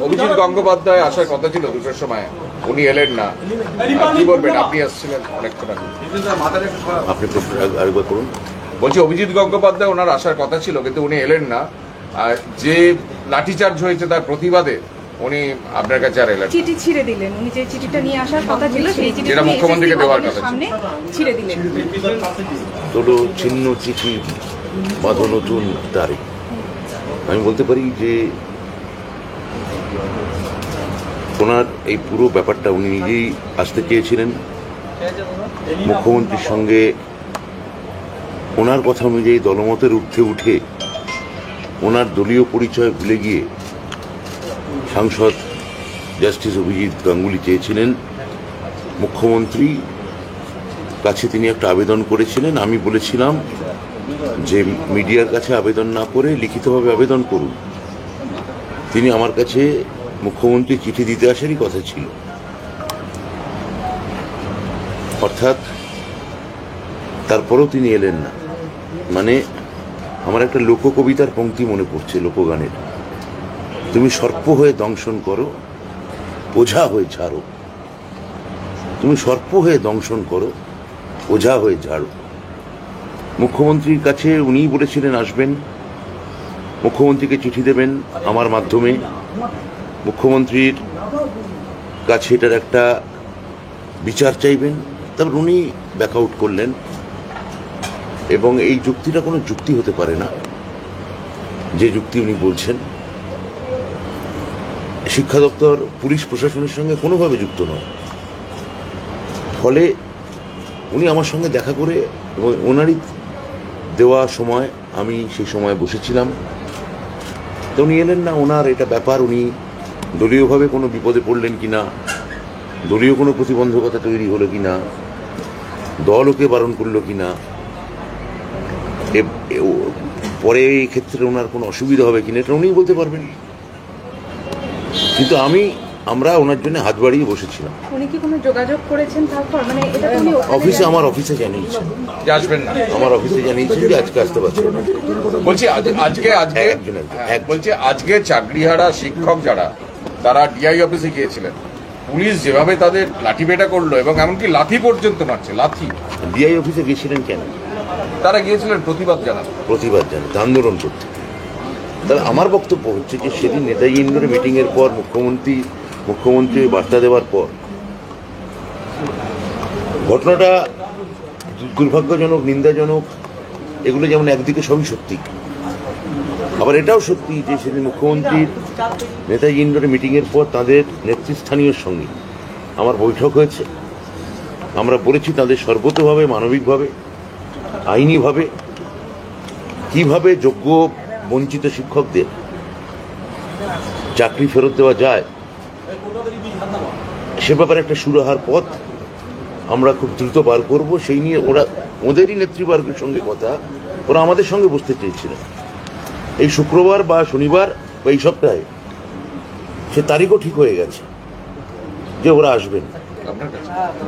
অভিজিৎ গঙ্গোপাধ্যায় আসার কথা ছিল 2টার সময়, উনি এলেন না। কি বলবেন? আপনি আসছিলেন অনেকক্ষণ আগে। আপনি আরেকবার করুন। বলছি অভিজিৎ গঙ্গোপাধ্যায় ওনার আসার কথা ছিল, কিন্তু উনি এলেন না। আর যে লাঠিচার্জ হয়েছে তার প্রতিবাদে উনি আপনার কাছে আর এলেন। চিঠি ছিঁড়ে দিলেন। উনি যে চিঠিটা নিয়ে আসার কথা ছিল সেই চিঠি যেটা মুখ্যমন্ত্রীকে দেওয়ার কথা সামনে ছিঁড়ে দিলেন। তোলো ছিন্ন চিঠি বাঁধো নতুন তারিখ। আমি বলতে পারি যে ওনার এই পুরো ব্যাপারটা উনি নিজেই আসতে চেয়েছিলেন। মুখ্যমন্ত্রীর সঙ্গে ওনার কথা অনুযায়ী দলমতের ঊর্ধ্বে উঠে ওনার দলীয় পরিচয় ভুলে গিয়ে সাংসদ জাস্টিস অভিজিৎ গাঙ্গুলি চেয়েছিলেন। মুখ্যমন্ত্রী কাছে তিনি একটা আবেদন করেছিলেন। আমি বলেছিলাম যে মিডিয়ার কাছে আবেদন না করে লিখিতভাবে আবেদন করুন। তিনি আমার কাছে মুখ্যমন্ত্রী চিঠি দিতে আসারই কথা ছিল। অর্থাৎ তারপরেও তিনি এলেন না। মানে আমার একটা লোককবিতার পংক্তি মনে পড়ছে, লোকগানের, তুমি সর্প হয়ে দংশন করো, ওঝা হয়ে ঝাড়ো। তুমি সর্প হয়ে দংশন করো, ওঝা হয়ে ঝাড়ো। মুখ্যমন্ত্রীর কাছে উনিই বলেছিলেন আসবেন, মুখ্যমন্ত্রীকে চিঠি দেবেন আমার মাধ্যমে, মুখ্যমন্ত্রীর কাছে এটার একটা বিচার চাইবেন। তারপর উনি ব্যাক আউট করলেন। এবং এই যুক্তিটা কোনো যুক্তি হতে পারে না যে যুক্তি উনি বলছেন। শিক্ষা দপ্তর পুলিশ প্রশাসনের সঙ্গে কোনোভাবে যুক্ত নয়। ফলে উনি আমার সঙ্গে দেখা করে এবং ওনারই দেওয়া সময় আমি সেই সময় বসেছিলাম, তো উনি এলেন না। ওনার এটা ব্যাপার, উনি দলীয়ভাবে কোনো বিপদে পড়লেন কিনা, দলীয় কোনো প্রতিবন্ধকতা তৈরি হলো কিনা, দল ওকে বারণ করলো কিনা, পরে এই ক্ষেত্রে ওনার কোনো অসুবিধা হবে কিনা এটা উনিই বলতে পারবেন। কিন্তু আমরা ওনার জন্য হাত বাড়িয়ে বসেছিলাম। উনি কি কোনো যোগাযোগ করেছেন তারপর? মানে এটা তো উনি অফিসে, আমার অফিসে জানিয়েছেন যে আসবেন না। আমার অফিসে জানিয়েছেন যে আজকে আসতে পারছেন না। বলছি আজকে চাকরিহারা শিক্ষক যারা, তারা ডিআই অফিসে গিয়েছিলেন, পুলিশ যেভাবে তাদের লাঠিপেটা করলো এবং এমনকি লাথি পর্যন্ত মারছে, লাথি। ডিআই অফিসে গিয়েছিলেন কেন? তারা গিয়েছিলেন প্রতিবাদ জানাতে, আন্দোলন করতে। তাহলে আমার বক্তব্য হচ্ছে যে সেদিন নেতাজি ইন্ডোরে মিটিংয়ের পর মুখ্যমন্ত্রী বার্তা দেওয়ার পর ঘটনাটা দুর্ভাগ্যজনক, নিন্দাজনক, এগুলো যেমন একদিকে সবই সত্যি, আবার এটাও সত্যি যে সেদিন মুখ্যমন্ত্রীর নেতাজি ইন্ডোরে মিটিংয়ের পর তাদের নেতৃস্থানীয় সঙ্গে আমার বৈঠক হয়েছে। আমরা বলেছি তাদের সর্বতোভাবে, মানবিকভাবে, আইনিভাবে কিভাবে যোগ্য বঞ্চিত শিক্ষকদের চাকরি ফেরত দেওয়া যায় সে ব্যাপারে একটা সুরাহার পথ আমরা খুব দ্রুত বার করব। সেই নিয়ে ওদেরই নেতৃবর্গের সঙ্গে কথা, ওরা আমাদের সঙ্গে বসতে চেয়েছিলেন এই শুক্রবার বা শনিবার বা এই সপ্তাহে। সে তারিখও ঠিক হয়ে গেছে যে ওরা আসবেন।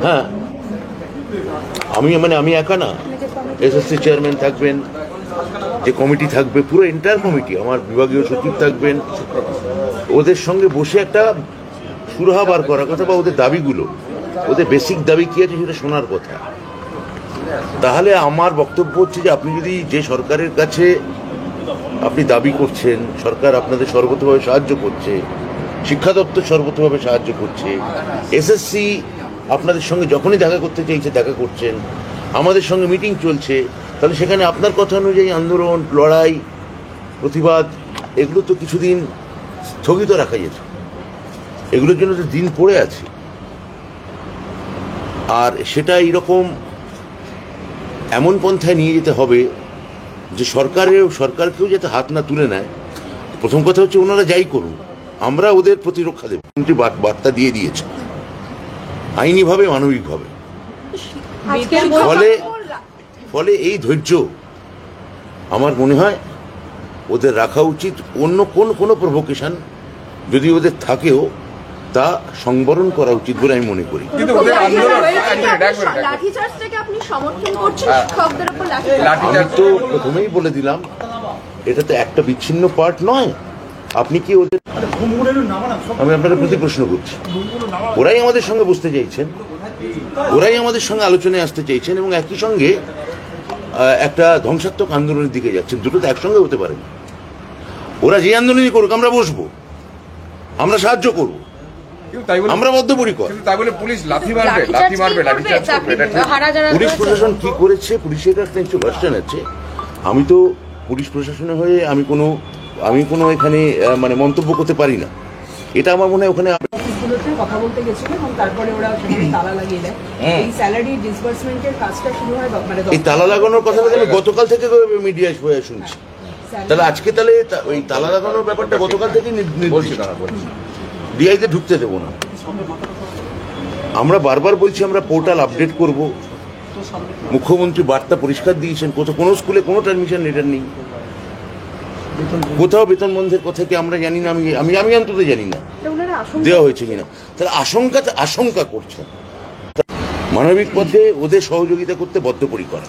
হ্যাঁ, আমি একা না, এসএসসি চেয়ারম্যান থাকবেন, যে কমিটি থাকবে, পুরো এন্টায়ার কমিটি, আমার বিভাগীয় সচিব থাকবেন। ওদের সঙ্গে বসে একটা সুরাহা বার করার কথা, বা ওদের দাবিগুলো, ওদের বেসিক দাবি কি আছে সেটা শোনার কথা। তাহলে আমার বক্তব্য হচ্ছে যে আপনি যদি যে সরকারের কাছে আপনি দাবি করছেন, সরকার আপনাদের সর্বতভাবে সাহায্য করছে, শিক্ষা দপ্তর সর্বতভাবে সাহায্য করছে, এসএসসি আপনাদের সঙ্গে যখনই দেখা করতে চাইছে দেখা করছেন, আমাদের সঙ্গে মিটিং চলছে, তাহলে সেখানে আপনার কথা অনুযায়ী আন্দোলন, লড়াই, প্রতিবাদ এগুলো তো কিছুদিন স্থগিত রাখা যেত। এগুলোর জন্য তো দিন পড়ে আছে। আর সেটা এইরকম এমন পন্থায় নিয়ে যেতে হবে যে সরকারকেও যাতে হাত না তুলে নেয়। প্রথম কথা হচ্ছে ওনারা যাই করুন, আমরা ওদের প্রতিরক্ষা দেব। বার্তা দিয়ে দিয়েছে আইনিভাবে, মানবিকভাবে। ফলে এই ধৈর্য আমার মনে হয় ওদের রাখা উচিত। অন্য কোনো প্রভোকেশন যদি ওদের থাকেও তা সংবরণ করা উচিত বলে আমি মনে করি। আমি তো প্রথমেই বলে দিলাম এটা তো একটা বিচ্ছিন্ন পার্ট নয়। আপনি কি ওদের আমি আপনাদের প্রতি প্রশ্ন করছি, ওরাই আমাদের সঙ্গে বসতে চাইছেন, ওরাই আমাদের সঙ্গে আলোচনায় আসতে চাইছেন এবং একই সঙ্গে একটা ধ্বংসাত্মক আন্দোলনের দিকে যাচ্ছেন। দুটো তো একসঙ্গে হতে পারে না। ওরা যে আন্দোলনই করুক আমরা বসবো, আমরা সাহায্য করব, কিন্তু তাই বলে আমরা বদ্ধপরিকর। কিন্তু তাই বলে পুলিশ লাথি মারবে, লাথি করবে, এটা ঠিক? পুলিশ প্রশাসন কি করেছে, পুলিশের একটা কিছু ভার্সন আছে। আমি তো পুলিশ প্রশাসনের হয়ে আমি কোনো এখানে মানে মন্তব্য করতে পারি না। এটা আমার মনে হয় ওখানে অফিসগুলোতে কথা বলতে গেছিল এবং তারপরে ওরা সেখানে তালা লাগিয়ে দেয়। এই স্যালারি ডিসবার্সমেন্টের কাজটা শুরু হয় মানে এই তালা লাগানোর কথা আমি গতকাল থেকে মিডিয়ায় শুনছি। তাহলে আজকে তাহলে ওই তালা লাগানোর ব্যাপারটা গতকাল থেকে বলছি না, বলছি। ডিআইতে ঢুকতে দেবো না। আমরা বারবার বলছি আমরা পোর্টাল আপডেট করব। মুখ্যমন্ত্রী বার্তা পরিষ্কার দিয়েছেন, কোনো স্কুলে কোনো ট্রানমিশন লেটার নেই, কোথাও বেতন বন্ধের কথা কি আমরা জানি না। আমি অন্তত জানি না ওনারা আশঙ্কা দেওয়া হয়েছে কিনা। তাহলে আশঙ্কা করছেন। মানবিক পথে ওদের সহযোগিতা করতে বদ্ধপরিকর।